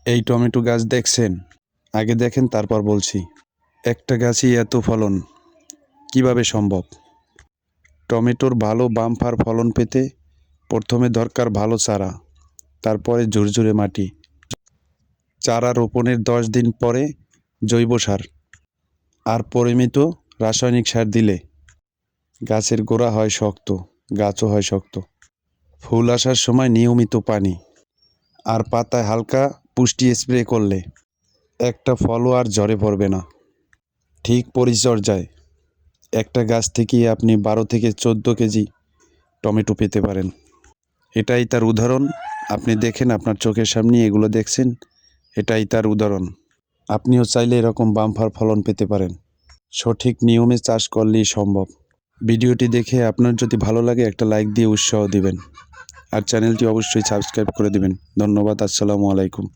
এই টমেটো গাছ দেখছেন? আগে দেখেন তারপর বলছি। একটা গাছই এত ফলন কিভাবে সম্ভব? টমেটোর ভালো বাম্পার ফলন পেতে প্রথমে দরকার ভালো চারা, তারপরে ঝুরঝুরে মাটি, চারা রোপণের 10 দিন পরে জৈব সার আর পরিমিত রাসায়নিক সার দিলে গাছের গোড়া হয় শক্ত, গাছও হয় শক্ত। ফুল আসার সময় নিয়মিত পানি আর পাতায় হালকা পুষ্টি স্প্রে করলে একটা ফলও আর ঝরে পড়বে না। ঠিক পরিচর্যায় একটা গাছ থেকেই আপনি 12 থেকে 14 কেজি টমেটো পেতে পারেন। এটাই তার উদাহরণ। আপনি দেখেন, আপনার চোখের সামনে এগুলো দেখছেন, এটাই তার উদাহরণ। আপনিও চাইলে এরকম বাম্পার ফলন পেতে পারেন। সঠিক নিয়মে চাষ করলেই সম্ভব। ভিডিওটি দেখে আপনার যদি ভালো লাগে একটা লাইক দিয়ে উৎসাহ দিবেন আর চ্যানেলটি অবশ্যই সাবস্ক্রাইব করে দিবেন। ধন্যবাদ। আসসালামু আলাইকুম।